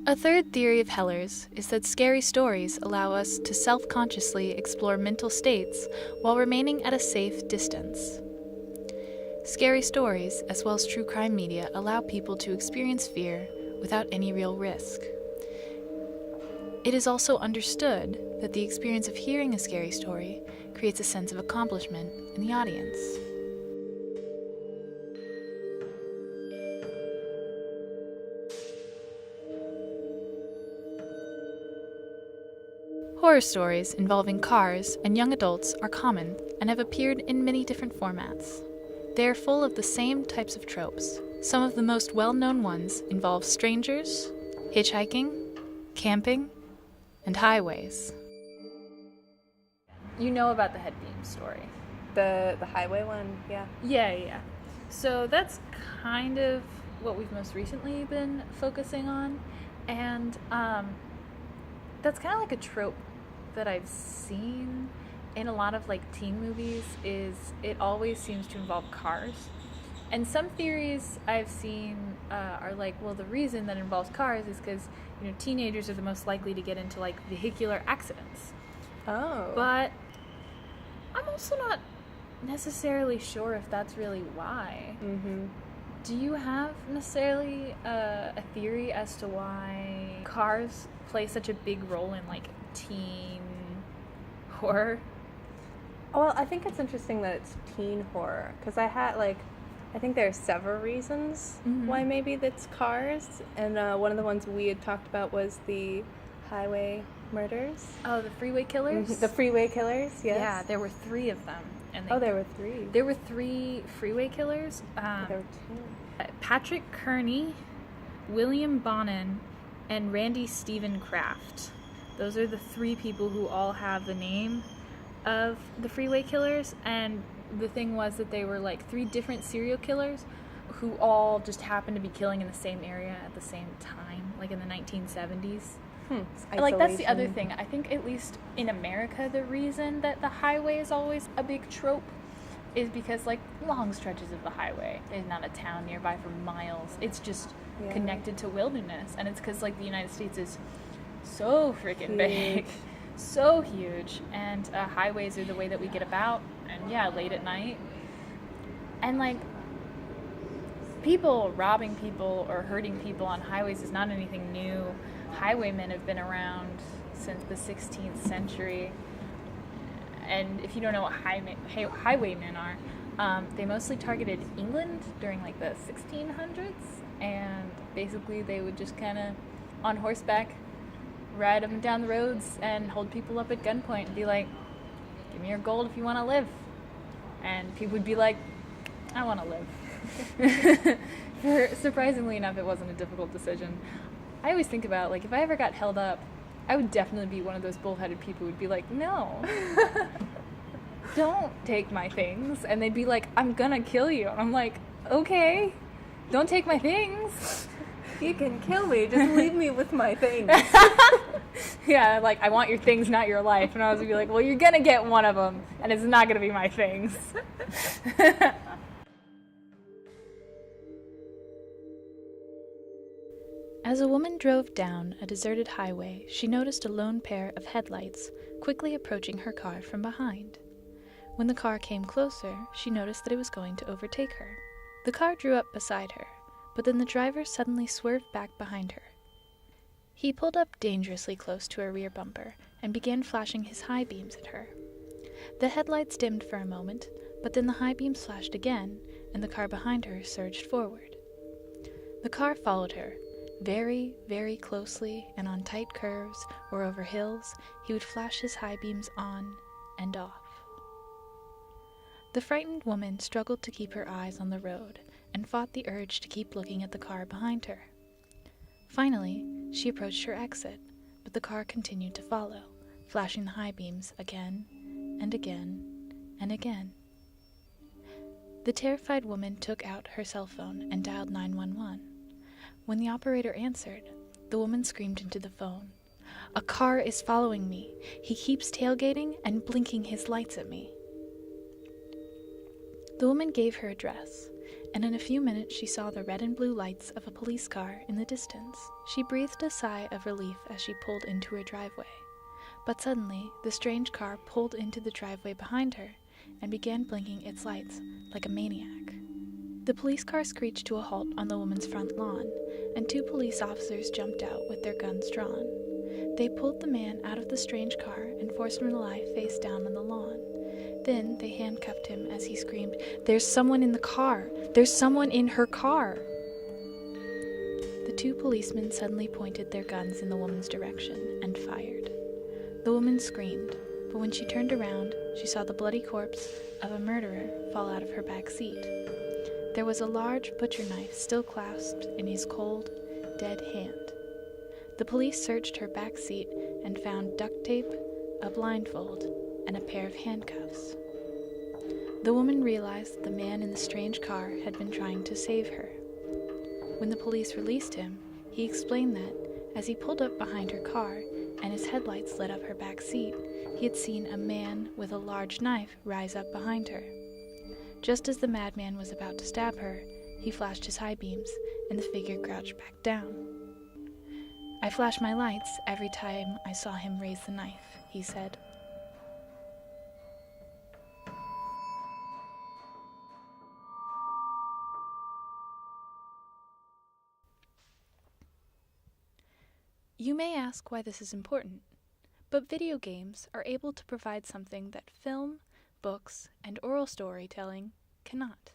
A third theory of Heller's is that scary stories allow us to self-consciously explore mental states while remaining at a safe distance. Scary stories, as well as true crime media, allow people to experience fear without any real risk. It is also understood that the experience of hearing a scary story creates a sense of accomplishment in the audience. Horror stories involving cars and young adults are common and have appeared in many different formats. They are full of the same types of tropes. Some of the most well-known ones involve strangers, hitchhiking, camping, and highways. You know about the head beam story. The highway one, yeah. Yeah. So that's kind of what we've most recently been focusing on. And that's kind of like a trope that I've seen in a lot of like teen movies. Is it always seems to involve cars. And some theories I've seen are like, well, the reason that involves cars is because, teenagers are the most likely to get into like vehicular accidents. Oh. But I'm also not necessarily sure if that's really why. Mm-hmm. Do you have necessarily a theory as to why cars play such a big role in like teen horror? Well, I think it's interesting that it's teen horror, because I think there are several reasons why maybe that's cars, and one of the ones we had talked about was the highway murders. Oh, the freeway killers? The freeway killers, yes. Yeah, there were 3 of them. And there were 3. There were 3 freeway killers. There were 2. Patrick Kearney, William Bonin, and Randy Stephen Kraft. Those are the 3 people who all have the name of the freeway killers, and the thing was that they were like 3 different serial killers who all just happened to be killing in the same area at the same time, like in the 1970s. Like, that's the other thing. I think, at least in America, the reason that the highway is always a big trope is because, like, long stretches of the highway, there's not a town nearby for miles. It's just connected to wilderness. And it's because, like, the United States is so freaking big. So huge. And highways are the way that we get about. And, late at night. And, like, people robbing people or hurting people on highways is not anything new. Highwaymen have been around since the 16th century. And if you don't know what highwaymen are, they mostly targeted England during like the 1600s. And basically they would just kind of, on horseback, ride up and down the roads and hold people up at gunpoint and be like, give me your gold if you want to live. And people would be like, I want to live. Surprisingly enough, it wasn't a difficult decision. I always think about, like, if I ever got held up, I would definitely be one of those bullheaded people who would be like, no, don't take my things. And they'd be like, I'm gonna kill you. And I'm like, okay, don't take my things. You can kill me, just leave me with my things. Yeah, like, I want your things, not your life. And I was gonna be like, well, you're gonna get one of them, and it's not gonna be my things. As a woman drove down a deserted highway, she noticed a lone pair of headlights quickly approaching her car from behind. When the car came closer, she noticed that it was going to overtake her. The car drew up beside her, but then the driver suddenly swerved back behind her. He pulled up dangerously close to her rear bumper and began flashing his high beams at her. The headlights dimmed for a moment, but then the high beams flashed again, and the car behind her surged forward. The car followed her. Very, very closely, and on tight curves or over hills, he would flash his high beams on and off. The frightened woman struggled to keep her eyes on the road and fought the urge to keep looking at the car behind her. Finally, she approached her exit, but the car continued to follow, flashing the high beams again and again and again. The terrified woman took out her cell phone and dialed 911. When the operator answered, the woman screamed into the phone, "A car is following me. He keeps tailgating and blinking his lights at me." The woman gave her address, and in a few minutes she saw the red and blue lights of a police car in the distance. She breathed a sigh of relief as she pulled into her driveway. But suddenly, the strange car pulled into the driveway behind her and began blinking its lights like a maniac. The police car screeched to a halt on the woman's front lawn, and 2 police officers jumped out with their guns drawn. They pulled the man out of the strange car and forced him to lie face down on the lawn. Then they handcuffed him as he screamed, "There's someone in the car! There's someone in her car!" The 2 policemen suddenly pointed their guns in the woman's direction and fired. The woman screamed, but when she turned around, she saw the bloody corpse of a murderer fall out of her back seat. There was a large butcher knife still clasped in his cold, dead hand. The police searched her back seat and found duct tape, a blindfold, and a pair of handcuffs. The woman realized the man in the strange car had been trying to save her. When the police released him, he explained that, as he pulled up behind her car and his headlights lit up her back seat, he had seen a man with a large knife rise up behind her. Just as the madman was about to stab her, he flashed his high beams, and the figure crouched back down. "I flashed my lights every time I saw him raise the knife," he said. You may ask why this is important, but video games are able to provide something that film, books, and oral storytelling cannot.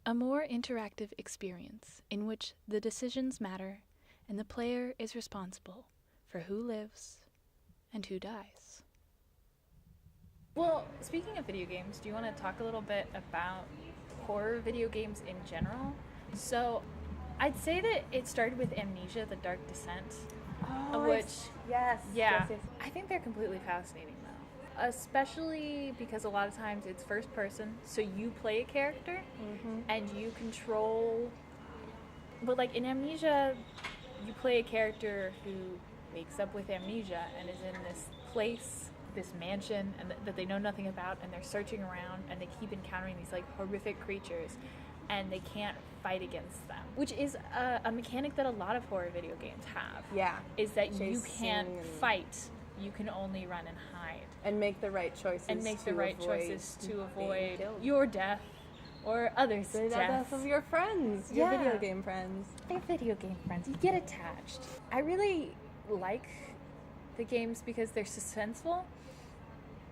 A more interactive experience in which the decisions matter and the player is responsible for who lives and who dies. Well, speaking of video games, do you want to talk a little bit about horror video games in general? So, I'd say that it started with Amnesia: The Dark Descent, Yes. I think they're completely fascinating though, especially because a lot of times it's first person, so you play a character and you control. But like in Amnesia, you play a character who wakes up with amnesia and is in this place, this mansion, and that they know nothing about, and they're searching around and they keep encountering these like horrific creatures, and they can't fight against them, which is a mechanic that a lot of horror video games have. Yeah. Is that you Chasing can't and- fight, you can only run and hide. And make the right choices. And make the right choices to being avoid killed. your death or others' The death. death of your friends, your Yeah. video game friends. They're video game friends. You get attached. I really like the games because they're suspenseful,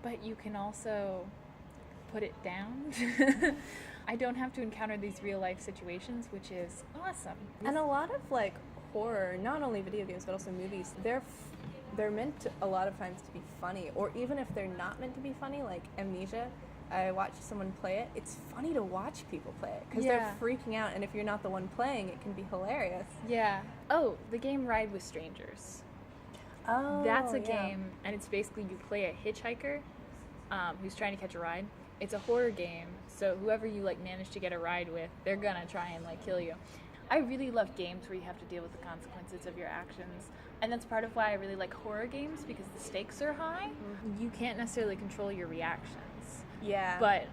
but you can also put it down. I don't have to encounter these real life situations, which is awesome. And a lot of like horror, not only video games but also movies, they're meant to, a lot of times to be funny, or even if they're not meant to be funny, like Amnesia. I watched someone play it. It's funny to watch people play it because Yeah. they're freaking out, and if you're not the one playing, it can be hilarious. Yeah. Oh, the game Ride with Strangers. Oh, That's a yeah. game, and it's basically you play a hitchhiker who's trying to catch a ride. It's a horror game, so whoever you like manage to get a ride with, they're gonna try and like kill you. I really love games where you have to deal with the consequences of your actions, and that's part of why I really like horror games, because the stakes are high. You can't necessarily control your reactions, Yeah. but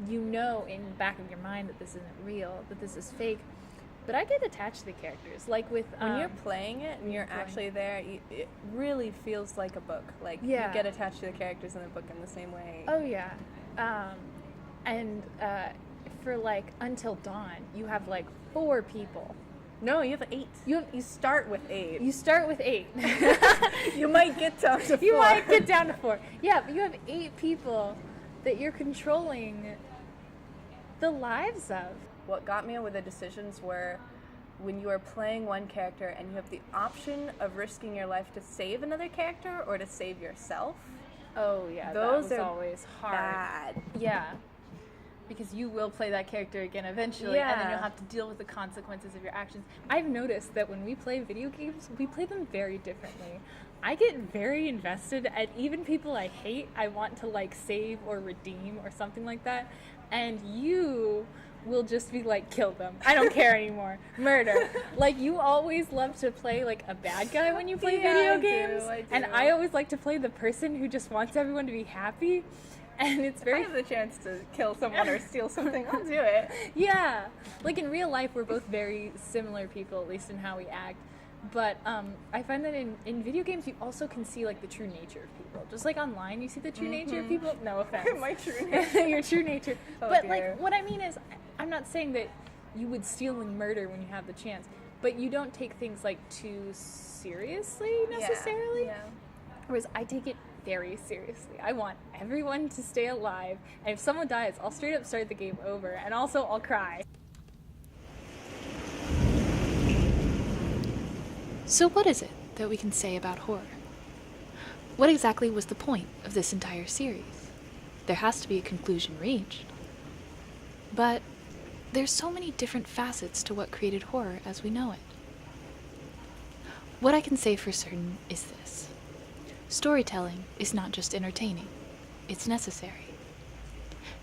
you know in the back of your mind that this isn't real, that this is fake. But I get attached to the characters, like with when you're playing it and you're playing. actually there, it really feels like a book. Like Yeah. you get attached to the characters in the book in the same way. Oh yeah, and for like Until Dawn, you have like 4 people. No, you have 8. You start with 8. You start with 8. You might get down to 4. You might get down to 4. Yeah, but you have 8 people that you're controlling the lives of. What got me with the decisions were when you are playing one character and you have the option of risking your life to save another character or to save yourself. Oh yeah, Those that was are always hard. Bad. Yeah. Because you will play that character again eventually, and then Yeah. you'll have to deal with the consequences of your actions. I've noticed that when we play video games, we play them very differently. I get very invested, and even people I hate, I want to like save or redeem or something like that. And you will just be like, kill them. I don't care anymore. Murder. Like, you always love to play like a bad guy when you play Yeah, video I do, games. I do. And I always like to play the person who just wants everyone to be happy. And it's If I very have the chance to kill someone or steal something, I'll do it. yeah, like in real life, we're both very similar people, at least in how we act. But I find that in video games, you also can see like the true nature of people. Just like online, you see the true nature of people. No offense, My true nature. your true nature. Oh, but dear. like, what I mean is, I'm not saying that you would steal and murder when you have the chance, but you don't take things like too seriously necessarily. Yeah. Whereas I take it very seriously. I want everyone to stay alive, and if someone dies, I'll straight up start the game over, and also I'll cry. So what is it that we can say about horror? What exactly was the point of this entire series? There has to be a conclusion reached. But there's so many different facets to what created horror as we know it. What I can say for certain is this. Storytelling is not just entertaining, it's necessary.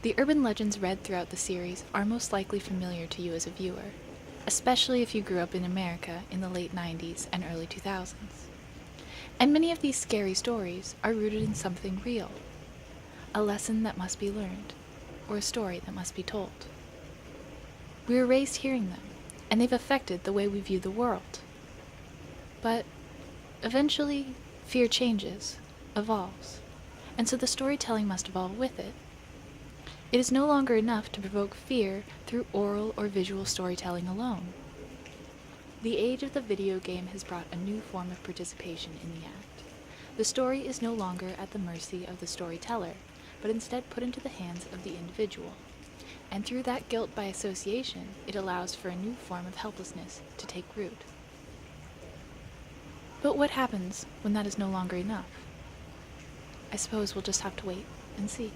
The urban legends read throughout the series are most likely familiar to you as a viewer, especially if you grew up in America in the late 90s and early 2000s. And many of these scary stories are rooted in something real, a lesson that must be learned, or a story that must be told. We were raised hearing them, and they've affected the way we view the world. But eventually, fear changes, evolves, and so the storytelling must evolve with it. It is no longer enough to provoke fear through oral or visual storytelling alone. The age of the video game has brought a new form of participation in the act. The story is no longer at the mercy of the storyteller, but instead put into the hands of the individual. And through that guilt by association, it allows for a new form of helplessness to take root. But what happens when that is no longer enough? I suppose we'll just have to wait and see.